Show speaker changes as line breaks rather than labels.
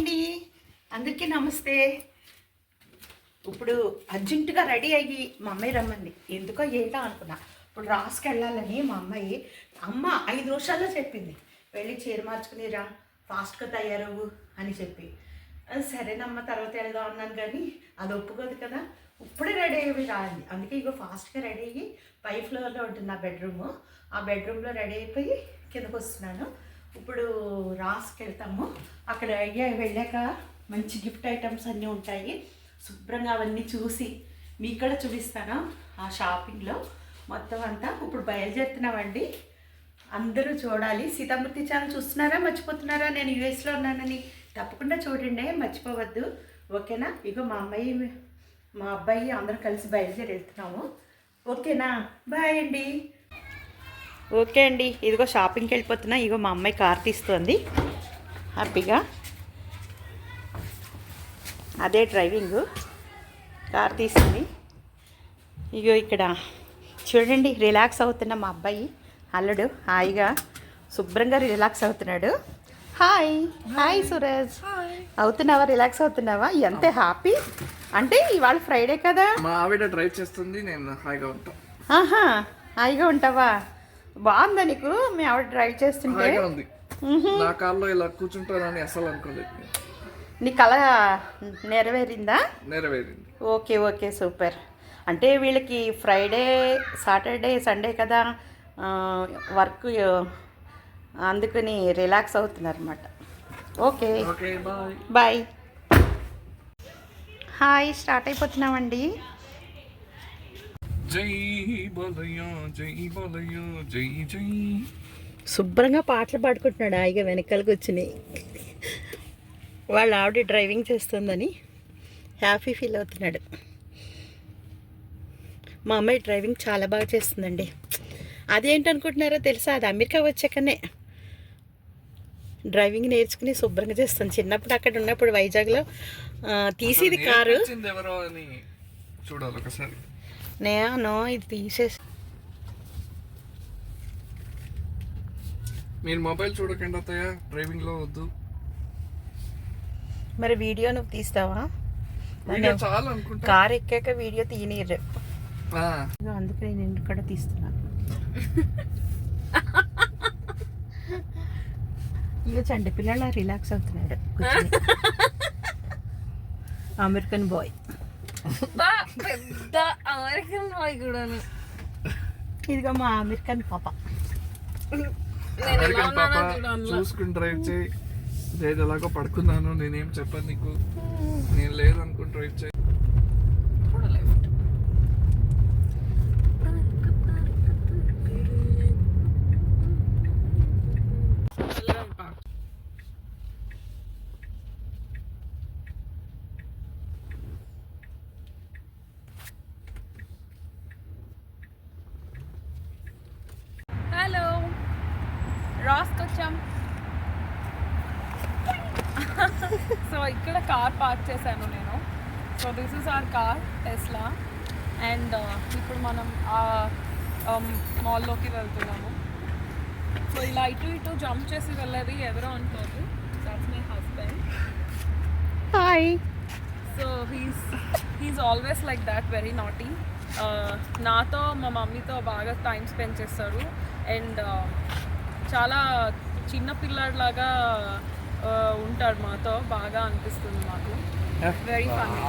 అండి, అందరికీ నమస్తే. ఇప్పుడు అర్జెంటుగా రెడీ అయ్యి మా అమ్మాయి రమ్మంది. ఎందుకో ఏంటో అనుకున్నా. ఇప్పుడు రాసుకు వెళ్ళాలని మా అమ్మ 5 నిమిషాల్లో చెప్పింది, వెళ్ళి చీర మార్చుకుని రా, ఫాస్ట్గా తయారవు అని చెప్పి. సరేనమ్మ తర్వాత వెళ్దాం అన్నాను, కానీ అది ఒప్పుకోదు కదా. ఇప్పుడే రెడీ అయ్యి రాండి. అందుకే ఇగో ఫాస్ట్గా రెడీ అయ్యి పై ఫ్లోర్లో ఉంటుంది నా బెడ్రూము. ఆ బెడ్రూమ్లో రెడీ అయిపోయి కిందకు వస్తున్నాను. ఇప్పుడు రాసుకు వెళ్తాము. అక్కడ వెళ్ళాక మంచి గిఫ్ట్ ఐటమ్స్ అన్నీ ఉంటాయి. శుభ్రంగా అవన్నీ చూసి మీకు కూడా చూపిస్తాను. ఆ షాపింగ్లో మొత్తం అంతా ఇప్పుడు బయలుదేరుతున్నామండి. అందరూ చూడాలి. సీతామూర్తి ఛానల్ చూస్తున్నారా, మర్చిపోతున్నారా? నేను యూఎస్లో ఉన్నానని తప్పకుండా చూడండి, మర్చిపోవద్దు. ఓకేనా? ఇగో మా అబ్బాయి అందరూ కలిసి బయలుదేరి వెళ్తున్నాము. ఓకేనా? బాయ్ అండి. ఓకే అండి, ఇదిగో షాపింగ్కి వెళ్ళిపోతున్నా. ఇగో మా అమ్మాయి కార్ తీస్తుంది హ్యాపీగా. అదే డ్రైవింగ్, కార్ తీసింది. ఇగో ఇక్కడ చూడండి, రిలాక్స్ అవుతున్నా మా అబ్బాయి అల్లుడు. హాయిగా శుభ్రంగా రిలాక్స్ అవుతున్నాడు. హాయ్ హాయ్ సూరజ్, అవుతున్నావా? రిలాక్స్ అవుతున్నావా? ఎంత హ్యాపీ అంటే ఇవాళ ఫ్రైడే కదా.
మా ఆవిడ డ్రైవ్ చేస్తుంది, నేను హాయిగా ఉంటా.
ఆహా, హాయిగా ఉంటావా? బాగుందా నీకు మీ ఆవిడ డ్రైవ్ చేస్తుంటే?
నా కార్లో ఇలా కూర్చుంటానని అసలు అనుకోలేదు.
నీ కళ నెరవేరిందా?
నెరవేరింది.
Okay okay, super. అంటే వీళ్ళకి ఫ్రైడే, సాటర్డే, సండే కదా వర్క్, అందుకని రిలాక్స్ అవుతున్నారు అన్నమాట. Okay bye. హాయ్, స్టార్ట్ అయిపోతున్నామండి.
జై బాలయ్య జై బాలయ్య జై జై.
శుభ్రంగా పాటలు పాడుకుంటున్నాడు హాయిగా వెనకాల కూర్చుని. వాళ్ళ ఆవిడ డ్రైవింగ్ చేస్తుందని హ్యాపీ ఫీల్ అవుతున్నాడు. మా అమ్మాయి డ్రైవింగ్ చాలా బాగా చేస్తుందండి. అదేంటనుకుంటున్నారో తెలుసా? అది అమెరికా వచ్చాకనే డ్రైవింగ్ నేర్చుకుని శుభ్రంగా చేస్తాను. చిన్నప్పుడు అక్కడ ఉన్నప్పుడు వైజాగ్లో తీసేది కారు.
చూడాలి ఒకసారి.
నేను ఇది తీసేసి.
మీరు మొబైల్ చూడకండి అత్తయ్య, డ్రైవింగ్లో వద్దు.
మరి వీడియో నువ్వు తీస్తావా?
చాలా అనుకుంటా.
కారు ఎక్కాక వీడియో తీయనీరు, అందుకే నేను ఇక్కడ తీస్తున్నాను. ఇక చండి పిల్లల రిలాక్స్ అవుతున్నాడు అమెరికన్ బాయ్.
పెద్ద అమెరికన్ బాయ్ కూడా.
ఇదిగో మా అమెరికన్ పాప.
అమెరికన్ పాప చూసుకుని డ్రైవ్ చేయి. లేదు ఎలాగో పడుకున్నాను, నేనేం చెప్పను నీకు. నేను లేదనుకుని డ్రైవ్ చేయి.
హలో, రాస్కి వచ్చాం. సో ఇక్కడ కార్ పార్క్ చేశాను నేను. So this is our car Tesla. And ఇప్పుడు మనం మాల్లోకి వెళ్తున్నాము. సో ఇలా ఇటు జంప్ చేసి వెళ్ళేది ఎవరో అనుకోదు, that's my husband.
Hi.
So he's always like that, very naughty. నాతో మా మమ్మీతో బాగా టైం స్పెండ్ చేస్తారు. అండ్ చాలా చిన్న పిల్లాడిలాగా ఉంటాడు మాతో, బాగా అనిపిస్తుంది మాకు. Very funny.